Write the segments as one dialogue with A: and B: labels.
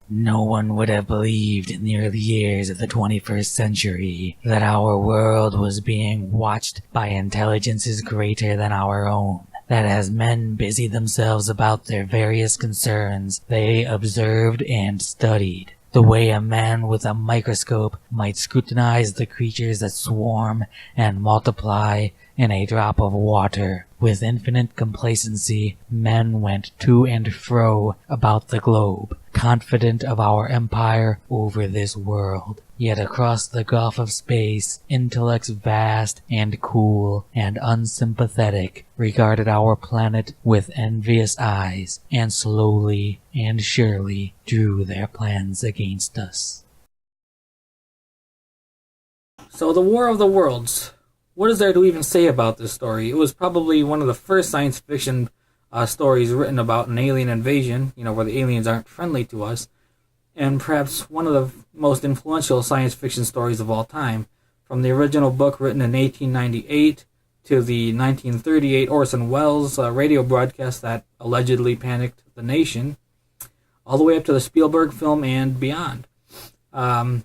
A: No one would have believed in the early years of the 21st century that our world was being watched by intelligences greater than our own. That as men busied themselves about their various concerns, they observed and studied. The way a man with a microscope might scrutinize the creatures that swarm and multiply in a drop of water. With infinite complacency, men went to and fro about the globe, confident of our empire over this world. Yet across the gulf of space, intellects vast and cool and unsympathetic regarded our planet with envious eyes, and slowly and surely drew their plans against us.
B: So, the War of the Worlds. What is there to even say about this story? It was probably one of the first science fiction stories written about an alien invasion, where the aliens aren't friendly to us, and perhaps one of the most influential science fiction stories of all time. From the original book written in 1898 to the 1938 Orson Welles radio broadcast that allegedly panicked the nation, all the way up to the Spielberg film and beyond.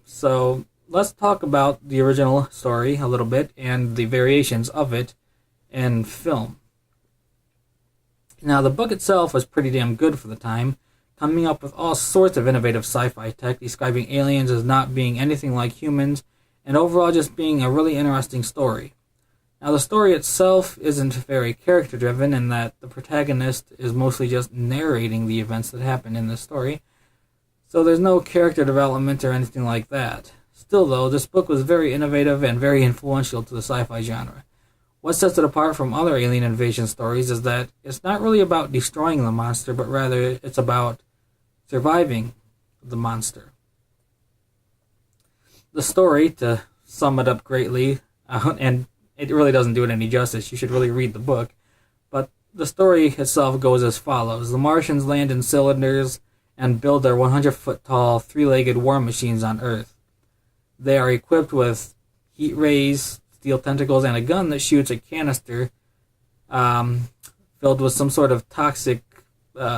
B: So let's talk about the original story a little bit and the variations of it in film. Now, the book itself was pretty damn good for the time, coming up with all sorts of innovative sci-fi tech, describing aliens as not being anything like humans, and overall just being a really interesting story. Now, the story itself isn't very character-driven in that the protagonist is mostly just narrating the events that happen in the story, so there's no character development or anything like that. Still, though, this book was very innovative and very influential to the sci-fi genre. What sets it apart from other alien invasion stories is that it's not really about destroying the monster, but rather it's about surviving the monster. The story, to sum it up greatly, and it really doesn't do it any justice, you should really read the book, but the story itself goes as follows. The Martians land in cylinders and build their 100-foot-tall, three-legged war machines on Earth. They are equipped with heat rays, steel tentacles, and a gun that shoots a canister filled with some sort of toxic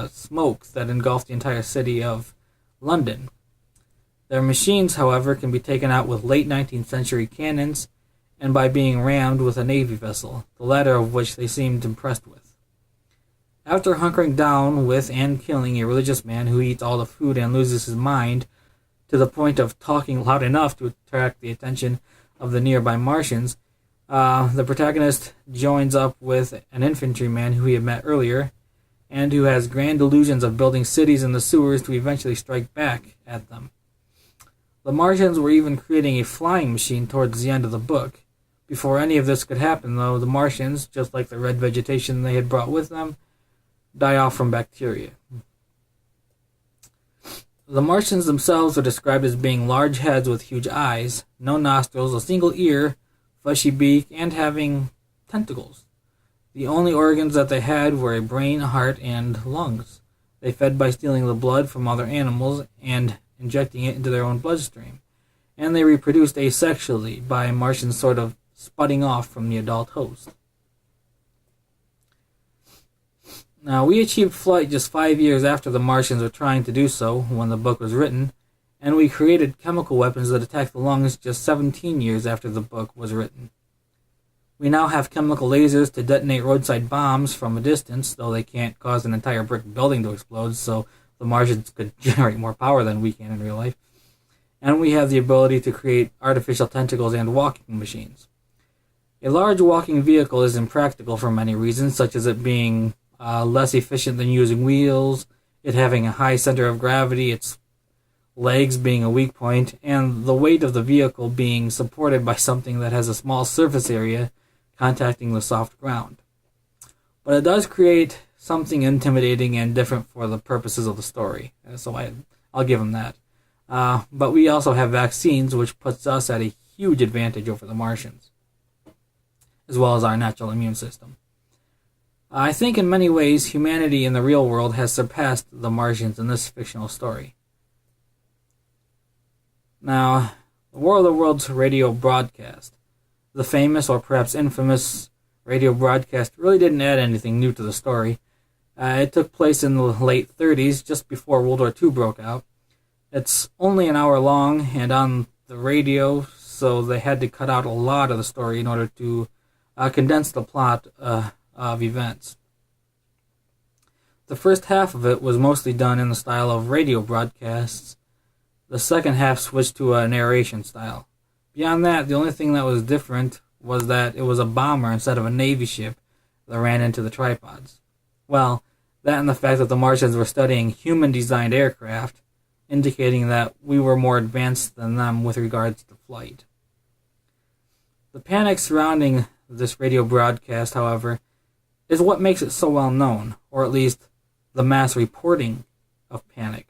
B: smoke that engulfs the entire city of London. Their machines, however, can be taken out with late 19th century cannons and by being rammed with a Navy vessel, the latter of which they seemed impressed with. After hunkering down with and killing a religious man who eats all the food and loses his mind, to the point of talking loud enough to attract the attention of the nearby Martians, the protagonist joins up with an infantryman who he had met earlier, and who has grand illusions of building cities in the sewers to eventually strike back at them. The Martians were even creating a flying machine towards the end of the book. Before any of this could happen, though, the Martians, just like the red vegetation they had brought with them, die off from bacteria. The Martians themselves are described as being large heads with huge eyes, no nostrils, a single ear, fleshy beak, and having tentacles. The only organs that they had were a brain, heart, and lungs. They fed by stealing the blood from other animals and injecting it into their own bloodstream. And they reproduced asexually by Martians sort of sputting off from the adult host. Now, we achieved flight just 5 years after the Martians were trying to do so when the book was written, and we created chemical weapons that attack the lungs just 17 years after the book was written. We now have chemical lasers to detonate roadside bombs from a distance, though they can't cause an entire brick building to explode, so the Martians could generate more power than we can in real life. And we have the ability to create artificial tentacles and walking machines. A large walking vehicle is impractical for many reasons, such as it being less efficient than using wheels, it having a high center of gravity, its legs being a weak point, and the weight of the vehicle being supported by something that has a small surface area contacting the soft ground. But it does create something intimidating and different for the purposes of the story, so I'll give them that. But we also have vaccines, which puts us at a huge advantage over the Martians, as well as our natural immune system. I think in many ways humanity in the real world has surpassed the Martians in this fictional story. Now, the War of the Worlds radio broadcast, the famous or perhaps infamous radio broadcast, really didn't add anything new to the story. It took place in the late 30s, just before World War II broke out. It's only an hour long and on the radio, so they had to cut out a lot of the story in order to condense the plot of events. The first half of it was mostly done in the style of radio broadcasts. The second half switched to a narration style. Beyond that, the only thing that was different was that it was a bomber instead of a Navy ship that ran into the tripods. Well, that and the fact that the Martians were studying human-designed aircraft, indicating that we were more advanced than them with regards to flight. The panic surrounding this radio broadcast, however, is what makes it so well known, or at least the mass reporting of panic.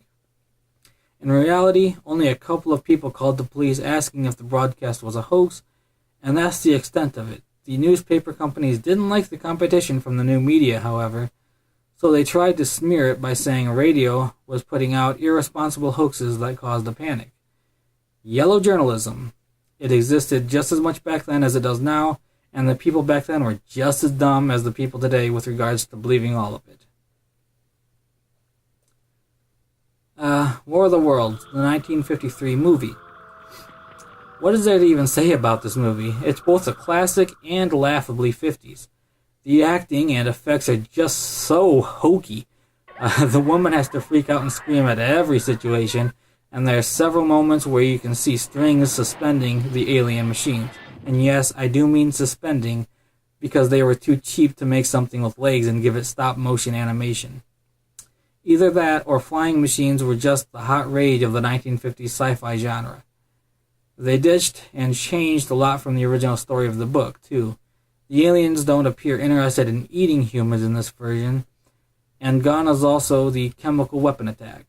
B: In reality, only a couple of people called the police asking if the broadcast was a hoax, and that's the extent of it. The newspaper companies didn't like the competition from the new media, however, so they tried to smear it by saying radio was putting out irresponsible hoaxes that caused a panic. Yellow journalism. It existed just as much back then as it does now, and the people back then were just as dumb as the people today with regards to believing all of it. War of the Worlds, the 1953 movie. What is there to even say about this movie? It's both a classic and laughably 50s. The acting and effects are just so hokey. The woman has to freak out and scream at every situation, and there are several moments where you can see strings suspending the alien machines. And yes, I do mean suspending, because they were too cheap to make something with legs and give it stop-motion animation. Either that or flying machines were just the hot rage of the 1950s sci-fi genre. They ditched and changed a lot from the original story of the book, too. The aliens don't appear interested in eating humans in this version, and gone is also the chemical weapon attack.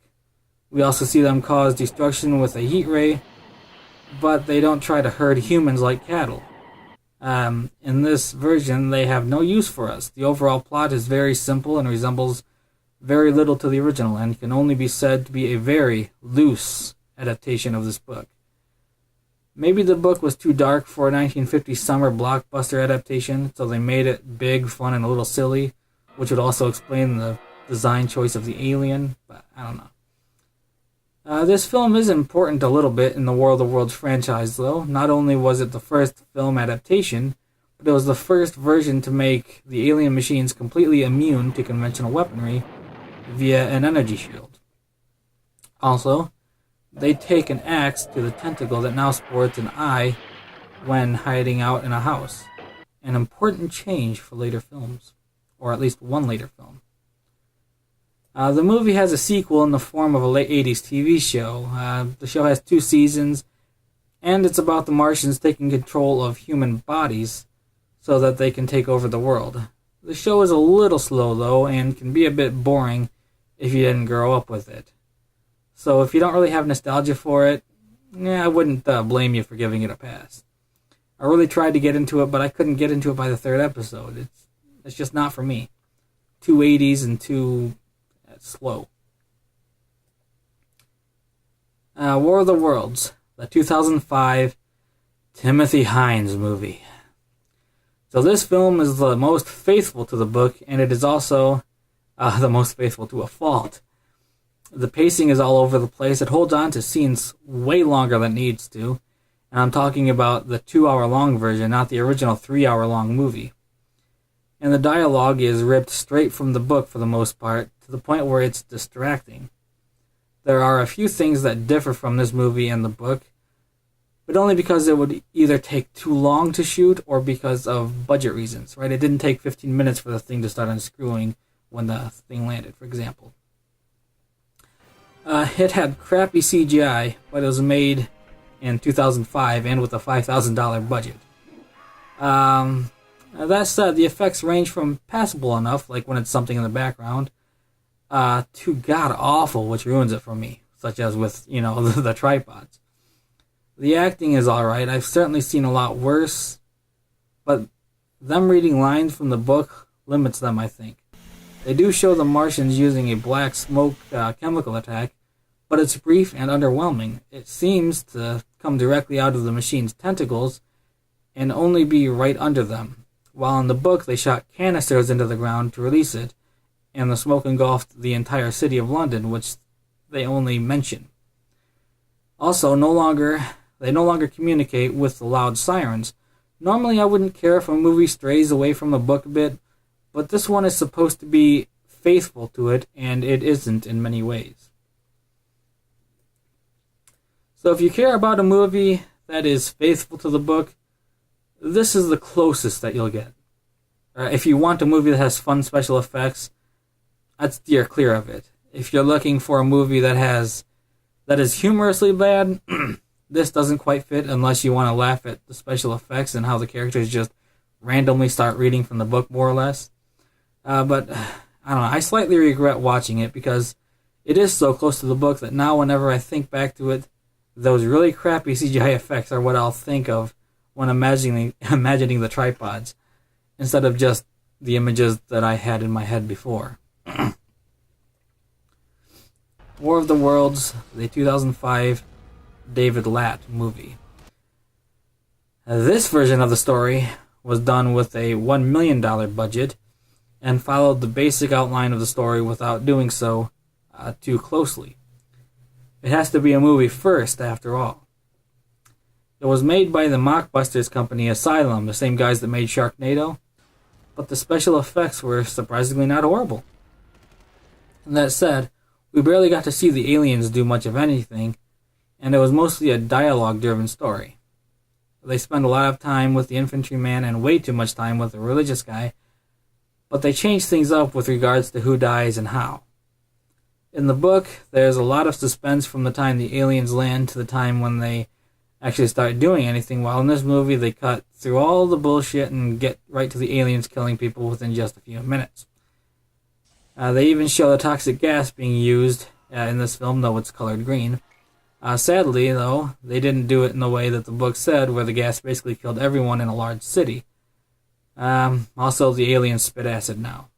B: We also see them cause destruction with a heat ray, but they don't try to herd humans like cattle. In this version, they have no use for us. The overall plot is very simple and resembles very little to the original, and can only be said to be a very loose adaptation of this book. Maybe the book was too dark for a 1950s summer blockbuster adaptation, so they made it big, fun, and a little silly, which would also explain the design choice of the alien, but I don't know. This film is important a little bit in the War of the Worlds franchise, though. Not only was it the first film adaptation, but it was the first version to make the alien machines completely immune to conventional weaponry via an energy shield. Also, they take an axe to the tentacle that now sports an eye when hiding out in a house. An important change for later films, or at least one later film. The movie has a sequel in the form of a late 80s TV show. The show has 2 seasons, and it's about the Martians taking control of human bodies so that they can take over the world. The show is a little slow, though, and can be a bit boring if you didn't grow up with it. So if you don't really have nostalgia for it, I wouldn't blame you for giving it a pass. I really tried to get into it, but I couldn't get into it by the 3rd episode. It's just not for me. Too 80s and too slow. War of the Worlds, the 2005 Timothy Hines movie. So this film is the most faithful to the book, and it is also the most faithful to a fault. The pacing is all over the place. It holds on to scenes way longer than it needs to, and I'm talking about the 2-hour-long version, not the original 3-hour-long movie. And the dialogue is ripped straight from the book for the most part, to the point where it's distracting. There are a few things that differ from this movie and the book, but only because it would either take too long to shoot or because of budget reasons, right? It didn't take 15 minutes for the thing to start unscrewing when the thing landed, for example. It had crappy CGI, but it was made in 2005 and with a $5,000 budget. That said, the effects range from passable enough, like when it's something in the background, to god-awful, which ruins it for me, such as with, the tripods. The acting is alright. I've certainly seen a lot worse, but them reading lines from the book limits them, I think. They do show the Martians using a black smoke chemical attack, but it's brief and underwhelming. It seems to come directly out of the machine's tentacles and only be right under them, while in the book they shot canisters into the ground to release it, and the smoke engulfed the entire city of London, which they only mention. Also, they no longer communicate with the loud sirens. Normally, I wouldn't care if a movie strays away from the book a bit, but this one is supposed to be faithful to it, and it isn't in many ways. So if you care about a movie that is faithful to the book, this is the closest that you'll get. If you want a movie that has fun special effects, I'd steer clear of it. If you're looking for a movie that is humorously bad, this doesn't quite fit unless you want to laugh at the special effects and how the characters just randomly start reading from the book, more or less. But I don't know, I slightly regret watching it because it is so close to the book that now whenever I think back to it, those really crappy CGI effects are what I'll think of when imagining the tripods, instead of just the images that I had in my head before. War of the Worlds, the 2005 David Latt movie. This version of the story was done with a $1 million budget and followed the basic outline of the story without doing so too closely. It has to be a movie first, after all. It was made by the mockbusters company Asylum, the same guys that made Sharknado, but the special effects were surprisingly not horrible. And that said, we barely got to see the aliens do much of anything, and it was mostly a dialogue-driven story. They spend a lot of time with the infantryman and way too much time with the religious guy, but they change things up with regards to who dies and how. In the book, there's a lot of suspense from the time the aliens land to the time when they actually start doing anything, while in this movie they cut through all the bullshit and get right to the aliens killing people within just a few minutes. They even show the toxic gas being used in this film, though it's colored green. Sadly, though, they didn't do it in the way that the book said, where the gas basically killed everyone in a large city. Also, the aliens spit acid now.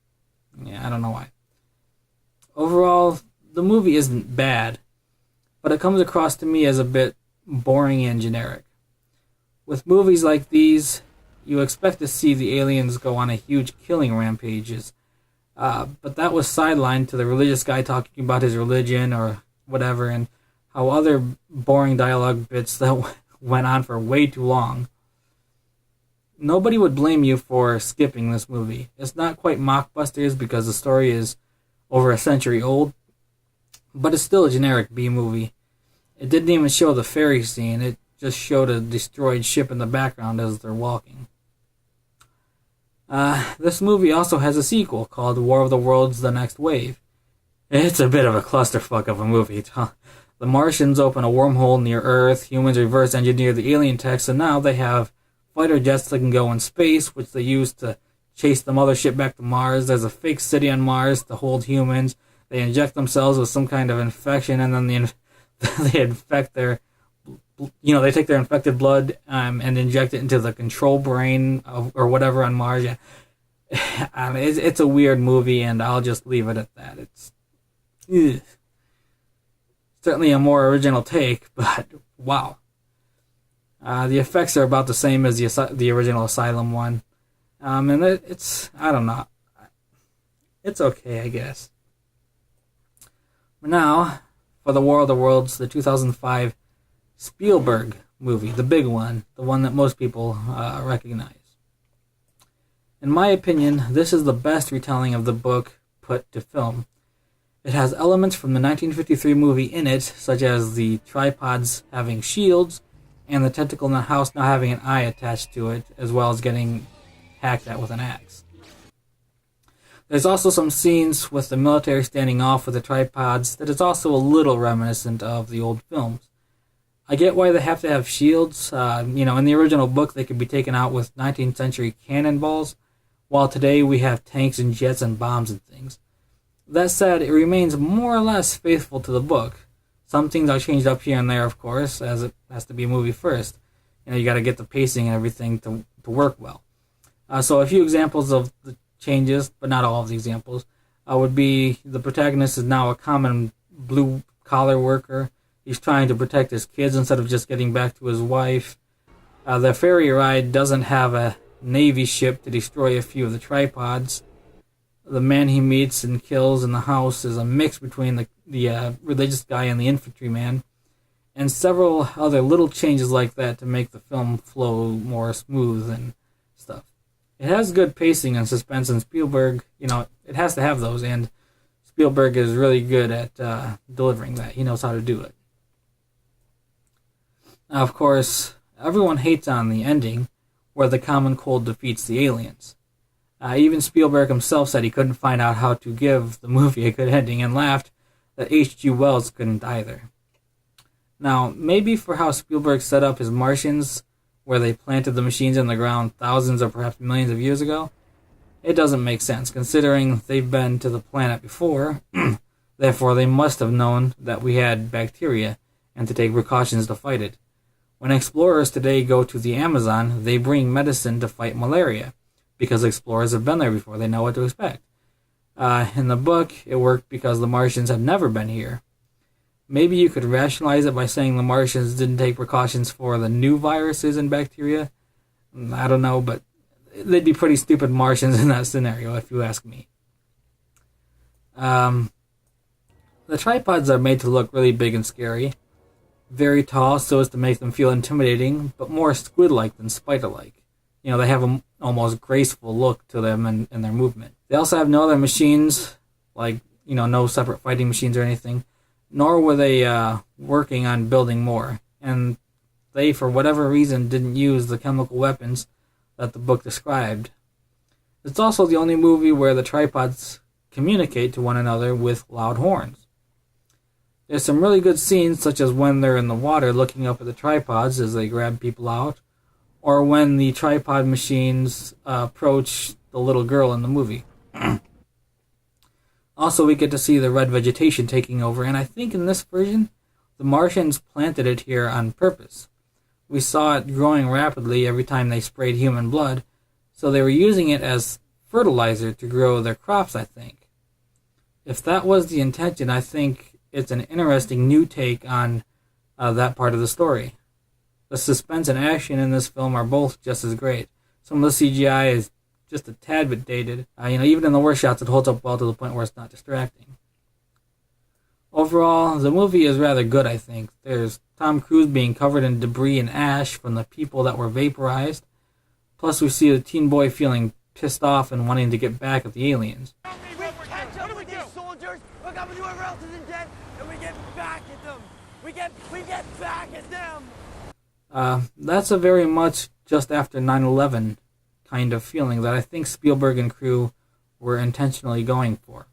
B: Yeah, I don't know why. Overall, the movie isn't bad, but it comes across to me as a bit boring and generic. With movies like these, you expect to see the aliens go on a huge killing rampages, but that was sidelined to the religious guy talking about his religion or whatever, and how other boring dialogue bits that went on for way too long. Nobody would blame you for skipping this movie. It's not quite mockbusters because the story is over a century old, but it's still a generic B-movie. It didn't even show the ferry scene, it just showed a destroyed ship in the background as they're walking. This movie also has a sequel called War of the Worlds: The Next Wave. It's a bit of a clusterfuck of a movie. The Martians open a wormhole near Earth, humans reverse engineer the alien tech, so now they have fighter jets that can go in space, which they use to chase the mothership back to Mars. There's a fake city on Mars to hold humans. They inject themselves with some kind of infection, and then they infect their, they take their infected blood and inject it into the control brain or whatever on Mars. Yeah. It's a weird movie, and I'll just leave it at that. It's certainly a more original take, but wow. The effects are about the same as the original Asylum one. And it's, I don't know. It's okay, I guess. Now, for the War of the Worlds, the 2005 Spielberg movie, the big one, the one that most people recognize. In my opinion, this is the best retelling of the book put to film. It has elements from the 1953 movie in it, such as the tripods having shields, and the tentacle in the house now having an eye attached to it, as well as getting hacked at with an axe. There's also some scenes with the military standing off with the tripods that is also a little reminiscent of the old films. I get why they have to have shields. In the original book they could be taken out with 19th century cannonballs, while today we have tanks and jets and bombs and things. That said, it remains more or less faithful to the book. Some things are changed up here and there, of course, as it has to be a movie first. You got to get the pacing and everything to work well. So a few examples of the changes, but not all of the examples, would be the protagonist is now a common blue-collar worker. He's trying to protect his kids instead of just getting back to his wife. The ferry ride doesn't have a Navy ship to destroy a few of the tripods. The man he meets and kills in the house is a mix between the religious guy and the infantryman. and several other little changes like that to make the film flow more smooth and stuff. It has good pacing and suspense, and Spielberg, it has to have those, and Spielberg is really good at delivering that. He knows how to do it. Now, of course, everyone hates on the ending, where the common cold defeats the aliens. Even Spielberg himself said he couldn't find out how to give the movie a good ending, and laughed that H.G. Wells couldn't either. Now, maybe for how Spielberg set up his Martians, where they planted the machines in the ground thousands or perhaps millions of years ago, it doesn't make sense, considering they've been to the planet before. Therefore, they must have known that we had bacteria, and to take precautions to fight it. When explorers today go to the Amazon, they bring medicine to fight malaria, because explorers have been there before. They know what to expect. In the book, it worked because the Martians had never been here. Maybe you could rationalize it by saying the Martians didn't take precautions for the new viruses and bacteria. I don't know, but they'd be pretty stupid Martians in that scenario, if you ask me. The tripods are made to look really big and scary. Very tall so as to make them feel intimidating, but more squid-like than spider-like. They have an almost graceful look to them and their movement. They also have no other machines, like, no separate fighting machines or anything, nor were they working on building more. And they, for whatever reason, didn't use the chemical weapons that the book described. It's also the only movie where the tripods communicate to one another with loud horns. There's some really good scenes, such as when they're in the water looking up at the tripods as they grab people out, or when the tripod machines approach the little girl in the movie. Also, we get to see the red vegetation taking over, and I think in this version, the Martians planted it here on purpose. We saw it growing rapidly every time they sprayed human blood, so they were using it as fertilizer to grow their crops, I think. If that was the intention, I think it's an interesting new take on that part of the story. The suspense and action in this film are both just as great. Some of the CGI is just a tad bit dated. Even in the worst shots, it holds up well to the point where it's not distracting. Overall, the movie is rather good, I think. There's Tom Cruise being covered in debris and ash from the people that were vaporized. Plus, we see the teen boy feeling pissed off and wanting to get back at the aliens.
C: We catch up with these soldiers, look up at whoever else isn't dead, and we get back at them. We get back at them.
B: That's a very much just after 9/11 kind of feeling that I think Spielberg and crew were intentionally going for.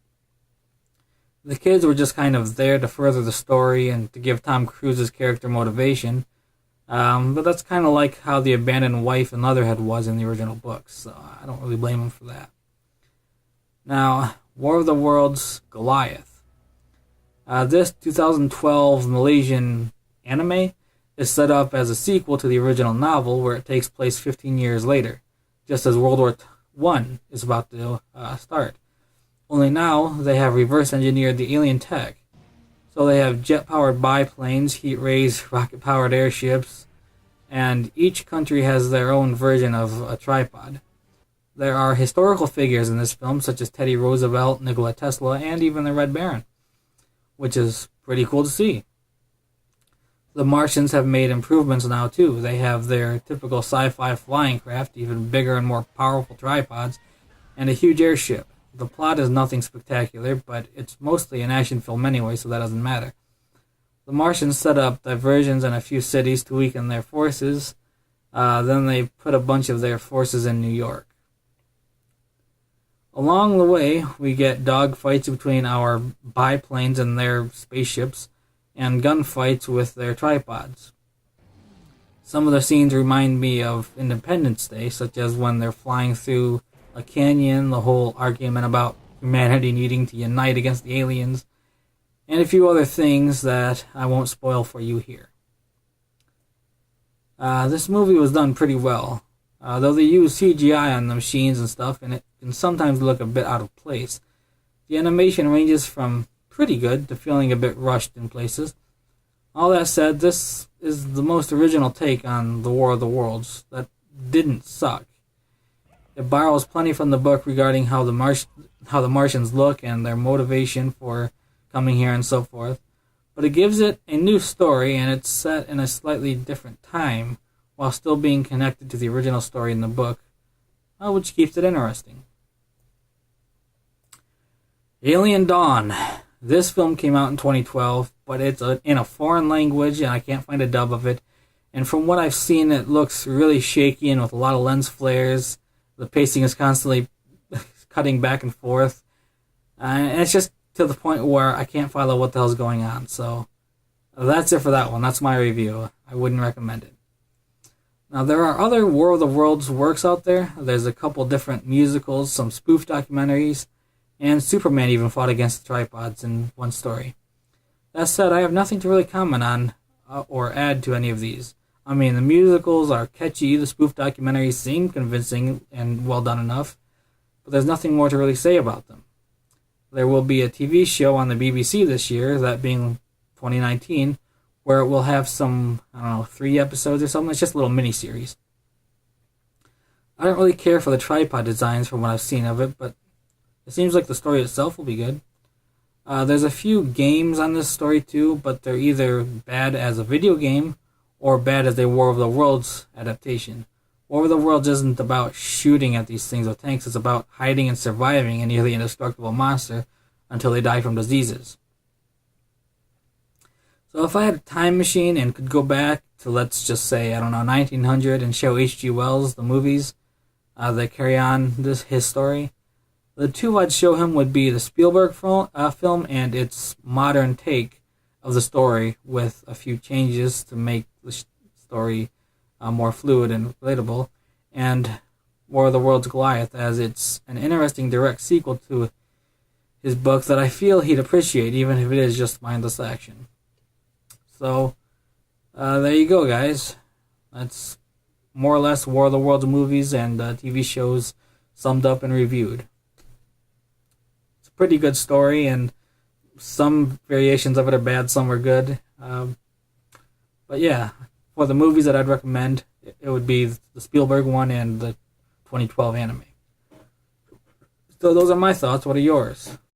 B: The kids were just kind of there to further the story and to give Tom Cruise's character motivation, but that's kind of like how the abandoned wife and Leatherhead was in the original books, so I don't really blame him for that. Now, War of the Worlds, Goliath. This 2012 Malaysian anime is set up as a sequel to the original novel, where it takes place 15 years later, just as World War I is about to start. Only now, they have reverse-engineered the alien tech. So they have jet-powered biplanes, heat-rays, rocket-powered airships, and each country has their own version of a tripod. There are historical figures in this film, such as Teddy Roosevelt, Nikola Tesla, and even the Red Baron, which is pretty cool to see. The Martians have made improvements now, too. They have their typical sci-fi flying craft, even bigger and more powerful tripods, and a huge airship. The plot is nothing spectacular, but it's mostly an action film anyway, so that doesn't matter. The Martians set up diversions in a few cities to weaken their forces. Then they put a bunch of their forces in New York. Along the way, we get dogfights between our biplanes and their spaceships, and gunfights with their tripods. Some of the scenes remind me of Independence Day, such as when they're flying through a canyon, the whole argument about humanity needing to unite against the aliens, and a few other things that I won't spoil for you here. This movie was done pretty well, though they use CGI on the machines and stuff, and it can sometimes look a bit out of place. The animation ranges from pretty good to feeling a bit rushed in places. All that said, this is the most original take on the War of the Worlds that didn't suck. It borrows plenty from the book regarding how the Martians look and their motivation for coming here and so forth. but it gives it a new story, and it's set in a slightly different time while still being connected to the original story in the book, which keeps it interesting. Alien Dawn. This film came out in 2012, but it's in a foreign language, and I can't find a dub of it. And from what I've seen, it looks really shaky and with a lot of lens flares. The pacing is constantly cutting back and forth. And it's just to the point where I can't follow what the hell's going on. So that's it for that one. That's my review. I wouldn't recommend it. Now, there are other War of the Worlds works out there. There's a couple different musicals, some spoof documentaries, and Superman even fought against the tripods in one story. That said, I have nothing to really comment on or add to any of these. I mean, the musicals are catchy, the spoof documentaries seem convincing and well done enough, but there's nothing more to really say about them. There will be a TV show on the BBC this year, that being 2019, where it will have some, 3 episodes or something. It's just a little mini-series. I don't really care for the tripod designs from what I've seen of it, but it seems like the story itself will be good. There's a few games on this story too, but they're either bad as a video game or bad as a War of the Worlds adaptation. War of the Worlds isn't about shooting at these things with tanks, it's about hiding and surviving a nearly indestructible monster until they die from diseases. So if I had a time machine and could go back to, let's just say, 1900 and show H.G. Wells the movies that carry on his story, the two I'd show him would be the Spielberg film and its modern take of the story with a few changes to make the story more fluid and relatable, and War of the Worlds Goliath, as it's an interesting direct sequel to his book that I feel he'd appreciate, even if it is just mindless action. So, there you go, guys. That's more or less War of the Worlds movies and TV shows summed up and reviewed. Pretty good story, and some variations of it are bad, some are good. But yeah, for the movies that I'd recommend, it would be the Spielberg one and the 2012 anime. So those are my thoughts. What are yours?